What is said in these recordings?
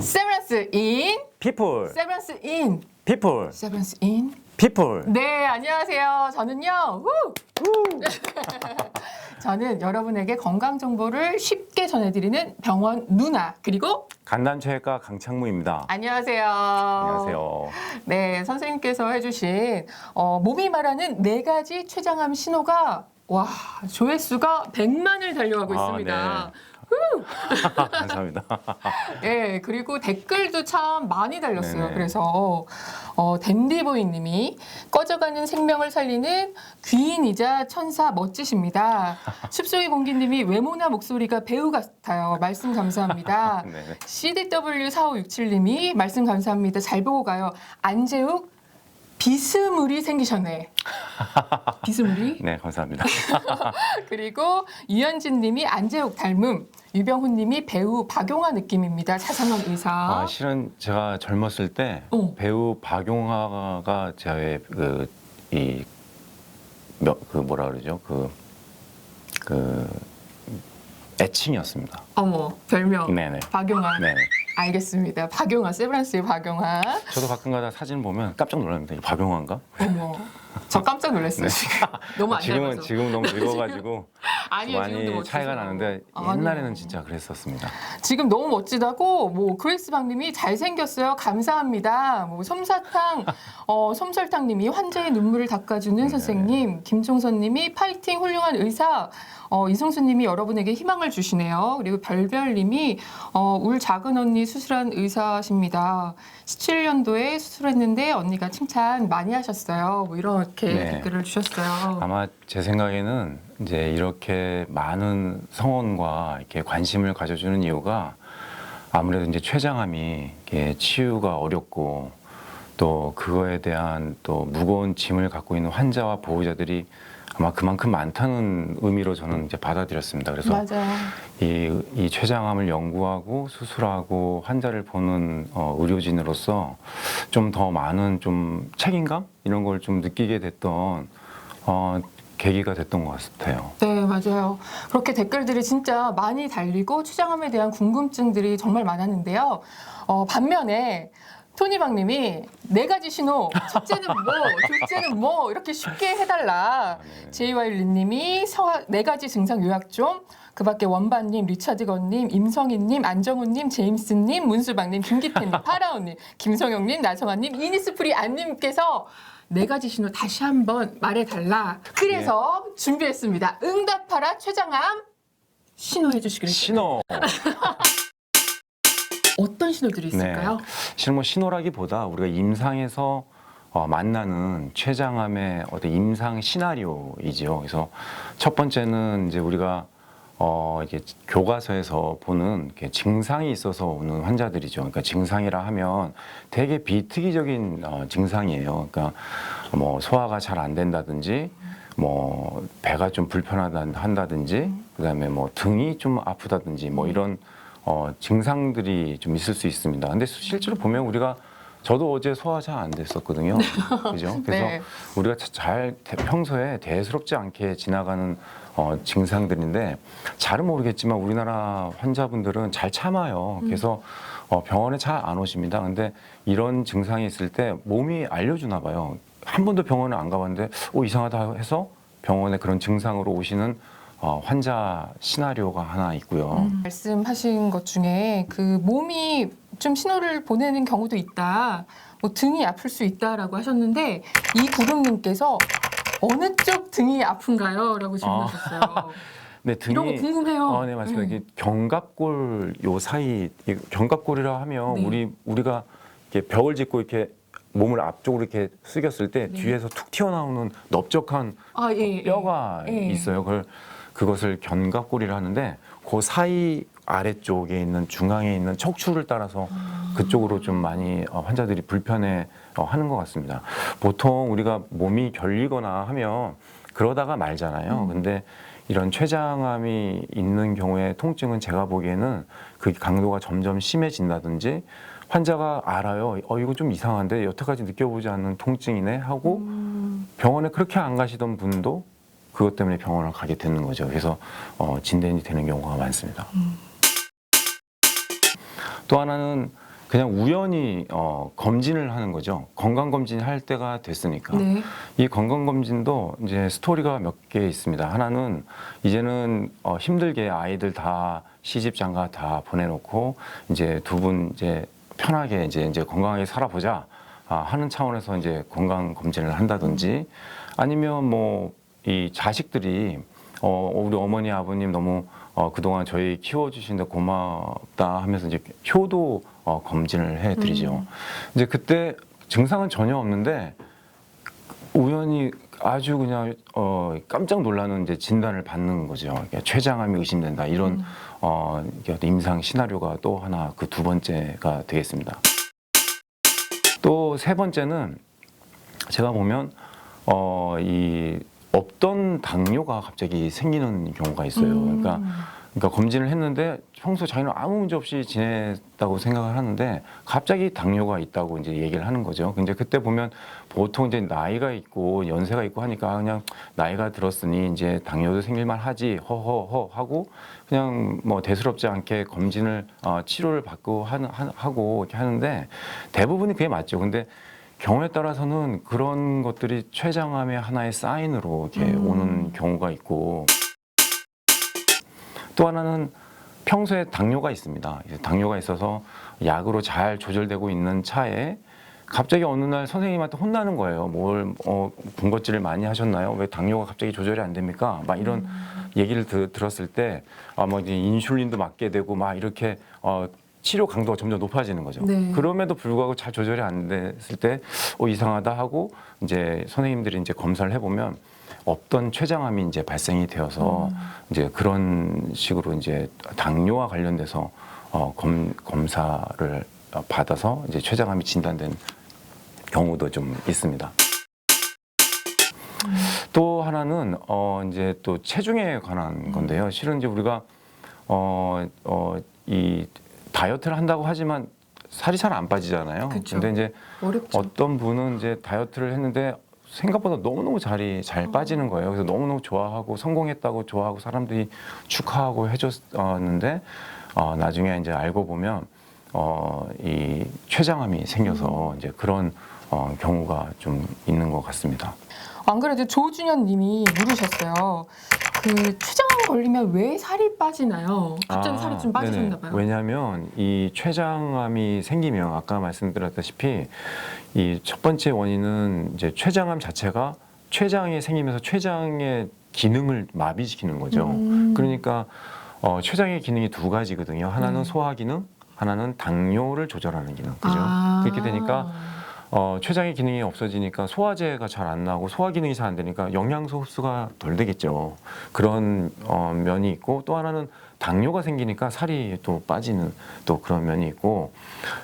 세브란스 인 people, 세브란스 인 people, 세브란스 인 people. 네, 안녕하세요. 저는요. 저는 여러분에게 건강 정보를 쉽게 전해드리는 병원 누나 그리고 간담체외과 강창무입니다. 안녕하세요. 안녕하세요. 네, 선생님께서 해주신 몸이 말하는 4가지 췌장암 신호가 와 조회수가 100만을 달려가고 있습니다. 감사합니다. 네, 그리고 댓글도 참 많이 달렸어요. 네네. 그래서 댄디보이님이 꺼져가는 생명을 살리는 귀인이자 천사 멋지십니다. 숲속의 공기님이 외모나 목소리가 배우 같아요. 말씀 감사합니다. 네네. CDW4567님이 말씀 감사합니다. 잘 보고 가요. 안재욱 비스물이 생기셨네. 비스물이? 네, 감사합니다. 그리고 유현진님이 안재욱 닮음. 유병훈님이 배우 박용화 느낌입니다. 자상한 의사. 실은 제가 젊었을 때 배우 박용화가 저의 뭐라 그러죠? 애칭이었습니다. 어머, 별명. 네네. 박용화. 네. 알겠습니다. 박용화, 세브란스의 박용화. 저도 가끔가다 사진 보면 깜짝 놀랍니다. 이게 박용화인가? 어머, 저 깜짝 놀랐어요. 네. 지금. 너무 안 닮아서. 지금 너무 늙어가지고 아니요, 지금도 많이 멋지세요. 차이가 나는데 아니요. 옛날에는 진짜 그랬었습니다. 지금 너무 멋지다고 뭐 크리스 박님이 잘생겼어요. 감사합니다. 뭐 솜사탕 솜설탕님이 환자의 눈물을 닦아주는 선생님. 김종선님이 파이팅 훌륭한 의사. 이성수님이 여러분에게 희망을 주시네요. 그리고 별별님이 울 작은 언니 수술한 의사십니다. 17년도에 수술했는데 언니가 칭찬 많이 하셨어요. 뭐 이렇게 네. 댓글을 주셨어요. 아마 제 생각에는 이제 이렇게 많은 성원과 이렇게 관심을 가져주는 이유가 아무래도 이제 췌장암이 이렇게 치유가 어렵고 또 그거에 대한 또 무거운 짐을 갖고 있는 환자와 보호자들이 아마 그만큼 많다는 의미로 저는 이제 받아들였습니다. 그래서 맞아요. 이 췌장암을 연구하고 수술하고 환자를 보는 의료진으로서 좀 더 많은 좀 책임감 이런 걸 좀 느끼게 됐던 계기가 됐던 것 같아요. 네, 맞아요. 그렇게 댓글들이 진짜 많이 달리고 췌장암에 대한 궁금증들이 정말 많았는데요. 반면에 토니박님이 4가지 신호, 첫째는 뭐, 둘째는 뭐 이렇게 쉽게 해달라. JYL님이 4가지 증상 요약 좀. 그밖에 원반님, 리차드건님, 임성희님, 안정훈님, 제임스님, 문수박님, 김기태님, 파라오님, 김성영님, 나성환님, 이니스프리 안님께서 4가지 신호 다시 한번 말해달라. 그래서 준비했습니다. 응답하라 췌장암 신호해 주시기를. 신호. 어떤 신호들이 있을까요? 실은 뭐 신호라기보다 우리가 임상에서 만나는 췌장암의 어떤 임상 시나리오이죠. 그래서 첫 번째는 이제 우리가 이게 교과서에서 보는 이렇게 증상이 있어서 오는 환자들이죠. 그러니까 증상이라 하면 되게 비특이적인 증상이에요. 그러니까 뭐 소화가 잘 안 된다든지, 뭐 배가 좀 불편하다든지, 그다음에 뭐 등이 좀 아프다든지, 뭐 이런 증상들이 좀 있을 수 있습니다. 근데 실제로 보면 저도 어제 소화 잘 안 됐었거든요. 그죠? 그래서 네. 우리가 잘 평소에 대수롭지 않게 지나가는 증상들인데 잘은 모르겠지만 우리나라 환자분들은 잘 참아요. 그래서 병원에 잘 안 오십니다. 근데 이런 증상이 있을 때 몸이 알려주나 봐요. 한 번도 병원을 안 가봤는데 이상하다 해서 병원에 그런 증상으로 오시는 환자 시나리오가 하나 있고요. 말씀하신 것 중에 그 몸이 좀 신호를 보내는 경우도 있다. 뭐 등이 아플 수 있다라고 하셨는데 이구름님께서 어느 쪽 등이 아픈가요? 라고 질문하셨어요. 네, 이런 거 궁금해요. 네, 맞습니다. 이게 견갑골 요 사이, 견갑골이라 하면 네. 우리가 이렇게 벽을 짚고 이렇게 몸을 앞쪽으로 이렇게 숙였을 때 네. 뒤에서 툭 튀어나오는 넓적한 예, 뼈가 예. 있어요. 그것을 견갑골이라 하는데 그 사이 아래쪽에 있는 중앙에 있는 척추를 따라서 그쪽으로 좀 많이 환자들이 불편해 하는 것 같습니다. 보통 우리가 몸이 결리거나 하면 그러다가 말잖아요. 근데 이런 췌장암이 있는 경우에 통증은 제가 보기에는 그 강도가 점점 심해진다든지 환자가 알아요. 이거 좀 이상한데 여태까지 느껴보지 않는 통증이네 하고 병원에 그렇게 안 가시던 분도 그것 때문에 병원을 가게 되는 거죠. 그래서 진단이 되는 경우가 많습니다. 또 하나는 그냥 우연히 검진을 하는 거죠. 건강 검진 할 때가 됐으니까. 네. 이 건강 검진도 이제 스토리가 몇 개 있습니다. 하나는 이제는 힘들게 아이들 다 시집 장가 다 보내놓고 이제 두 분 이제 편하게 이제 건강하게 살아보자 하는 차원에서 이제 건강 검진을 한다든지 아니면 뭐 이 자식들이 우리 어머니 아버님 너무 그동안 저희 키워주신데 고맙다 하면서 이제 효도 검진을 해드리죠. 이제 그때 증상은 전혀 없는데 우연히 아주 그냥 깜짝 놀라는 이제 진단을 받는 거죠. 그러니까 췌장암이 의심된다 이런 임상 시나리오가 또 하나 그 두 번째가 되겠습니다. 또 세 번째는 제가 보면 이 없던 당뇨가 갑자기 생기는 경우가 있어요. 그러니까 검진을 했는데 평소 자기는 아무 문제 없이 지냈다고 생각을 하는데 갑자기 당뇨가 있다고 이제 얘기를 하는 거죠. 근데 그때 보면 보통 이제 나이가 있고 연세가 있고 하니까 그냥 나이가 들었으니 이제 당뇨도 생길만 하지 허허허 하고 그냥 뭐 대수롭지 않게 검진을 치료를 받고 하고 이렇게 하는데 대부분이 그게 맞죠. 근데 경우에 따라서는 그런 것들이 췌장암의 하나의 사인으로 이렇게 오는 경우가 있고 또 하나는 평소에 당뇨가 있습니다. 당뇨가 있어서 약으로 잘 조절되고 있는 차에 갑자기 어느 날 선생님한테 혼나는 거예요. 뭘 군것질을 많이 하셨나요? 왜 당뇨가 갑자기 조절이 안 됩니까? 막 이런 얘기를 들었을 때 뭐 이제 인슐린도 맞게 되고 막 이렇게 치료 강도가 점점 높아지는 거죠. 네. 그럼에도 불구하고 잘 조절이 안 됐을 때 이상하다 하고 이제 선생님들이 이제 검사를 해보면 없던 췌장암이 이제 발생이 되어서 이제 그런 식으로 이제 당뇨와 관련돼서 검사를 받아서 이제 췌장암이 진단된 경우도 좀 있습니다. 또 하나는 이제 또 체중에 관한 건데요. 실은 이제 우리가 이 다이어트를 한다고 하지만 살이 잘 안 빠지잖아요. 그쵸. 근데 이제 어렵죠. 어떤 분은 이제 다이어트를 했는데 생각보다 너무너무 잘 빠지는 거예요. 그래서 너무너무 좋아하고 성공했다고 좋아하고 사람들이 축하하고 해줬는데 나중에 이제 알고 보면 이 췌장암이 생겨서 이제 그런 경우가 좀 있는 것 같습니다. 안 그래도 조준현 님이 물으셨어요. 그 췌장암 걸리면 왜 살이 빠지나요? 갑자기 살이 좀 빠지셨나 봐요. 왜냐하면 이 췌장암이 생기면 아까 말씀드렸다시피 이 첫 번째 원인은 이제 췌장암 자체가 췌장이 생기면서 췌장의 기능을 마비시키는 거죠. 그러니까 췌장의 기능이 두 가지거든요. 하나는 소화 기능, 하나는 당뇨를 조절하는 기능. 그죠? 그렇게 되니까 췌장의 기능이 없어지니까 소화제가 잘 안 나고 소화 기능이 잘 안 되니까 영양소 흡수가 덜 되겠죠. 그런 면이 있고 또 하나는 당뇨가 생기니까 살이 또 빠지는 또 그런 면이 있고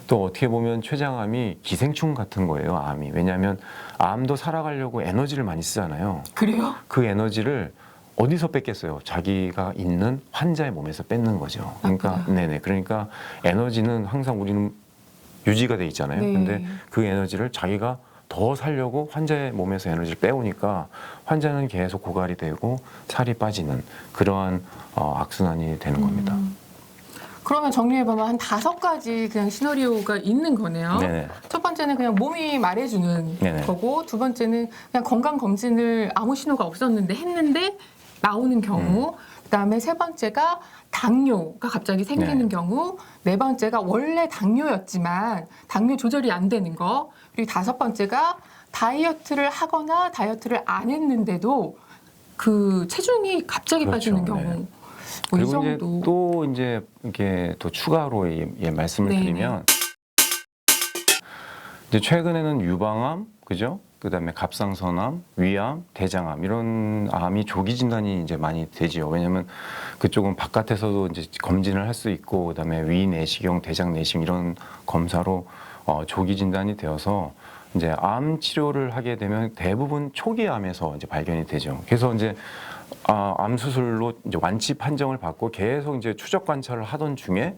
또 어떻게 보면 췌장암이 기생충 같은 거예요. 암이. 왜냐하면 암도 살아가려고 에너지를 많이 쓰잖아요. 그래요? 그 에너지를 어디서 뺐겠어요? 자기가 있는 환자의 몸에서 뺏는 거죠. 그러니까 네네. 그러니까 에너지는 항상 우리는 유지가 돼 있잖아요. 네. 근데 그 에너지를 자기가 더 살려고 환자의 몸에서 에너지를 빼오니까 환자는 계속 고갈이 되고 살이 빠지는 그러한 악순환이 되는 겁니다. 그러면 정리해보면 한 5가지 그냥 시나리오가 있는 거네요. 네네. 첫 번째는 그냥 몸이 말해주는 네네. 거고, 두 번째는 그냥 건강검진을 아무 신호가 없었는데 했는데 나오는 경우, 그다음에 세 번째가 당뇨가 갑자기 생기는 네. 경우, 네 번째가 원래 당뇨였지만 당뇨 조절이 안 되는 거, 그리고 다섯 번째가 다이어트를 하거나 다이어트를 안 했는데도 그 체중이 갑자기 그렇죠. 빠지는 경우. 네. 뭐 이 그리고 이제 정도. 또 이제 이렇게 또 추가로 말씀을 네네. 드리면 이제 최근에는 유방암, 그죠? 그다음에 갑상선암, 위암, 대장암 이런 암이 조기 진단이 이제 많이 되지요. 왜냐하면 그쪽은 바깥에서도 이제 검진을 할 수 있고 그다음에 위 내시경, 대장 내시경 이런 검사로 조기 진단이 되어서 이제 암 치료를 하게 되면 대부분 초기 암에서 이제 발견이 되죠. 그래서 이제 암 수술로 이제 완치 판정을 받고 계속 이제 추적 관찰을 하던 중에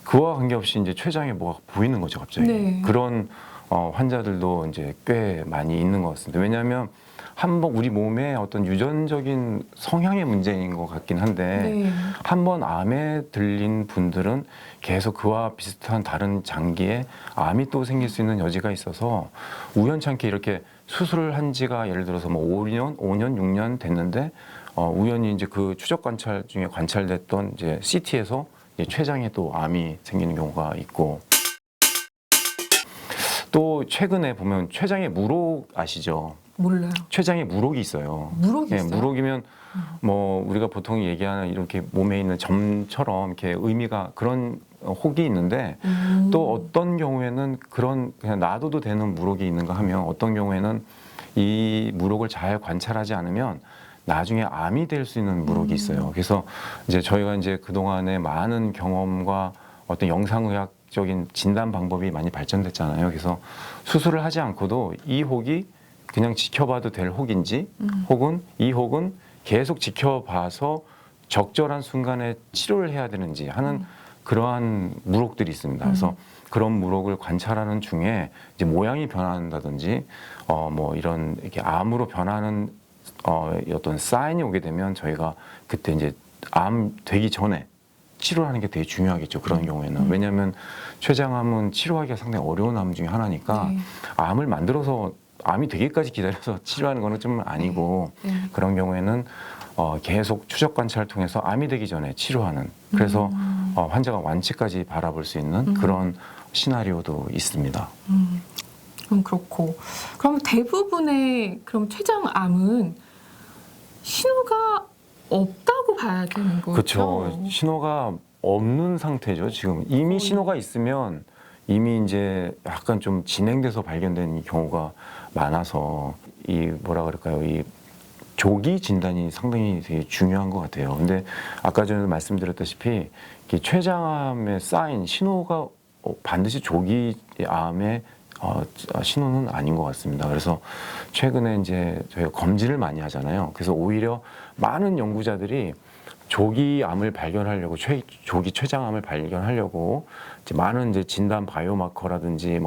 그와 관계없이 이제 췌장에 뭐가 보이는 거죠, 갑자기. 네. 그런 환자들도 이제 꽤 많이 있는 것 같습니다. 왜냐하면 한번 우리 몸의 어떤 유전적인 성향의 문제인 것 같긴 한데 네. 한번 암에 들린 분들은 계속 그와 비슷한 다른 장기에 암이 또 생길 수 있는 여지가 있어서 우연찮게 이렇게 수술을 한 지가 예를 들어서 뭐 5년, 6년 됐는데 우연히 이제 그 추적 관찰 중에 관찰됐던 이제 CT에서 췌장에 또 암이 생기는 경우가 있고, 또 최근에 보면 췌장에 물혹 아시죠? 몰라요. 췌장에 물혹이 있어요. 물혹이 예, 있어요? 물혹이면 뭐 우리가 보통 얘기하는 이렇게 몸에 있는 점처럼 이렇게 의미가 그런 혹이 있는데 또 어떤 경우에는 그런 그냥 놔둬도 되는 물혹이 있는가 하면 어떤 경우에는 이 물혹을 잘 관찰하지 않으면 나중에 암이 될 수 있는 물혹이 있어요. 그래서 이제 저희가 이제 그동안에 많은 경험과 어떤 영상의학적인 진단 방법이 많이 발전됐잖아요. 그래서 수술을 하지 않고도 이 혹이 그냥 지켜봐도 될 혹인지 혹은 이 혹은 계속 지켜봐서 적절한 순간에 치료를 해야 되는지 하는 그러한 물혹들이 있습니다. 그래서 그런 물혹을 관찰하는 중에 이제 모양이 변한다든지 뭐 이런 이렇게 암으로 변하는 어떤 사인이 오게 되면 저희가 그때 이제 암 되기 전에 치료하는 게 되게 중요하겠죠. 그런 경우에는. 왜냐하면 췌장암은 치료하기가 상당히 어려운 암 중에 하나니까 네. 암을 만들어서 암이 되기까지 기다려서 치료하는 거는 좀 아니고 네. 그런 경우에는 계속 추적 관찰을 통해서 암이 되기 전에 치료하는, 그래서 환자가 완치까지 바라볼 수 있는 그런 시나리오도 있습니다. 그럼 그렇고, 그럼 대부분의 그럼 췌장암은 신호가 없다고 봐야 되는 거죠? 그렇죠. 신호가 없는 상태죠. 지금 이미 신호가 있으면 이미 이제 약간 좀 진행돼서 발견된 경우가 많아서 이 뭐라 그럴까요? 이 조기 진단이 상당히 되게 중요한 것 같아요. 근데 아까 전에 말씀드렸다시피 이렇게 췌장암의 사인 신호가 반드시 조기 암의 신호는 아닌 것 같습니다. 그래서 최근에 이제 저희가 검진을 많이 하잖아요. 그래서 오히려 많은 연구자들이 조기 암을 발견하려고 조기 췌장암을 발견하려고 이제 많은 이제 진단 바이오마커라든지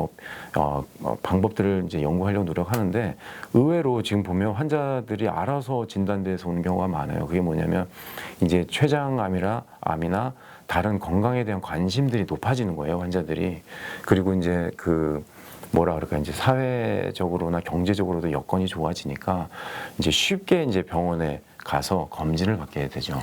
방법들을 이제 연구하려고 노력하는데 의외로 지금 보면 환자들이 알아서 진단돼서 오는 경우가 많아요. 그게 뭐냐면 이제 췌장암이나 다른 건강에 대한 관심들이 높아지는 거예요, 환자들이. 그리고 이제 그 뭐라 그럴까 이제 사회적으로나 경제적으로도 여건이 좋아지니까 이제 쉽게 이제 병원에 가서 검진을 받게 되죠.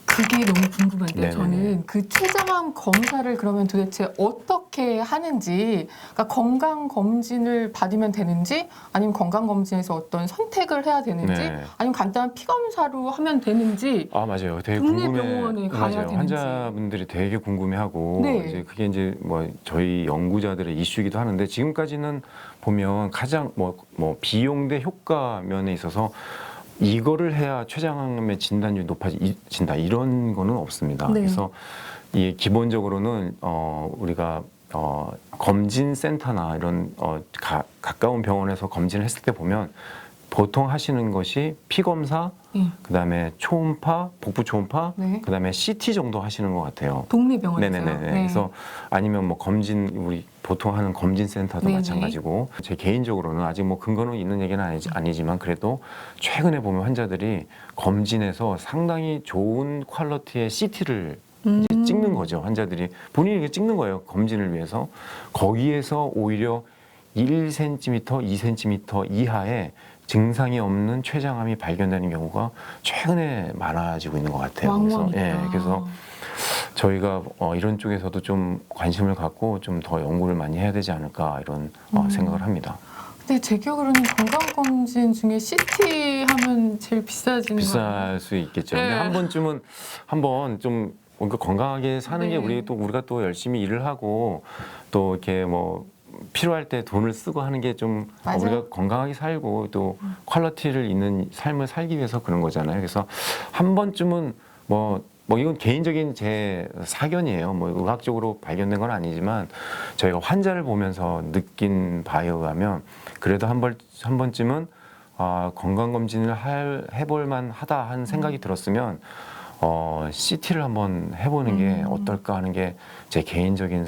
그게 너무 궁금한데요. 네네네. 저는 그 췌장암 검사를 그러면 도대체 어떻게 하는지, 그러니까 건강 검진을 받으면 되는지, 아니면 건강 검진에서 어떤 선택을 해야 되는지, 네. 아니면 간단한 피 검사로 하면 되는지, 아 맞아요. 되게 동네 궁금해. 병원에 가야 맞아요. 되는지. 환자분들이 되게 궁금해하고 네. 이제 그게 이제 뭐 저희 연구자들의 이슈이기도 하는데 지금까지는 보면 가장 뭐 비용 대 효과 면에 있어서 이거를 해야 췌장암의 진단율이 높아진다 이런 거는 없습니다. 네. 그래서 이 기본적으로는 우리가 검진 센터나 이런 가까운 병원에서 검진을 했을 때 보면 보통 하시는 것이 피 검사, 그다음에 초음파, 복부 초음파, 네. 그다음에 CT 정도 하시는 것 같아요. 동네 병원에서요. 네네네. 네. 그래서 아니면 뭐 검진 우리 보통 하는 검진 센터도 네네. 마찬가지고 제 개인적으로는 아직 뭐 근거는 있는 얘기는 아니지만 그래도 최근에 보면 환자들이 검진에서 상당히 좋은 퀄리티의 CT를 이제 찍는 거죠. 환자들이 본인이 이렇게 찍는 거예요. 검진을 위해서. 거기에서 오히려 1cm, 2cm 이하의 증상이 없는 췌장암이 발견되는 경우가 최근에 많아지고 있는 것 같아요. 왕왕이다. 그래서 저희가 이런 쪽에서도 좀 관심을 갖고 좀 더 연구를 많이 해야 되지 않을까 이런 생각을 합니다. 근데 제 기억으로는 건강검진 중에 CT 하면 제일 비싸지는 거예요. 비쌀 수 있겠죠. 근데 네. 한 번쯤은 한번 좀 건강하게 사는 게 네. 우리가 또 열심히 일을 하고 또 이렇게 뭐 필요할 때 돈을 쓰고 하는 게 좀 맞아요. 우리가 건강하게 살고 또 퀄리티를 있는 삶을 살기 위해서 그런 거잖아요. 그래서 한 번쯤은 뭐 이건 개인적인 제 사견이에요. 뭐 의학적으로 발견된 건 아니지만 저희가 환자를 보면서 느낀 바에 의하면 그래도 한 번쯤은 건강 검진을 해볼 만하다 하는 생각이 들었으면 CT를 한번 해보는 게 어떨까 하는 게 제 개인적인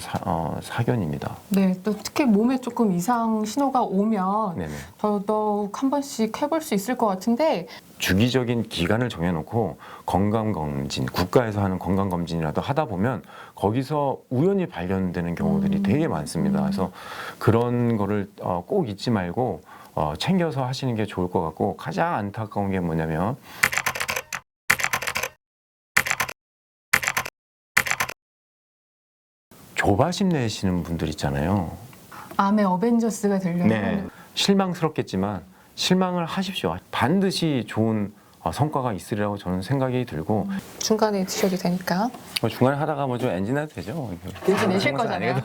사견입니다. 네, 또 특히 몸에 조금 이상 신호가 오면 네네. 더더욱 한 번씩 해볼 수 있을 것 같은데 주기적인 기간을 정해놓고 건강검진, 국가에서 하는 건강검진이라도 하다 보면 거기서 우연히 발견되는 경우들이 되게 많습니다. 그래서 그런 거를 꼭 잊지 말고 챙겨서 하시는 게 좋을 것 같고, 가장 안타까운 게 뭐냐면 조바심 내시는 분들 있잖아요. 암의 어벤져스가 되려면 네. 실망스럽겠지만 실망을 하십시오. 반드시 좋은 성과가 있으리라고 저는 생각이 들고, 중간에 드셔도 되니까 중간에 하다가 뭐 좀 엔진 해도 되죠. 엔진 내실 거잖아요.